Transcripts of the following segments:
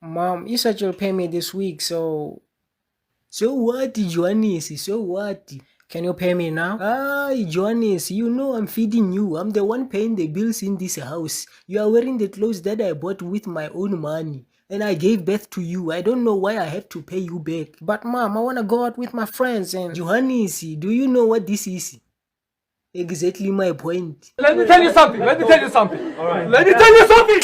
Mom, you said you'll pay me this week, so what, Johannes? So what? Can you pay me now? Johannes, you know I'm feeding you. I'm the one paying the bills in this house. You are wearing the clothes that I bought with my own money. And I gave birth to you. I don't know why I had to pay you back. But Mom, I want to go out with my friends. And Johannes, do you know what this is? Exactly my point. Let me tell you something. All right. Let me tell you something.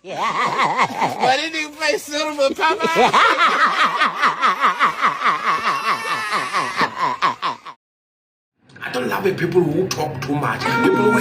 What did you play suitable, Papa? I don't love it, people who talk too much. People who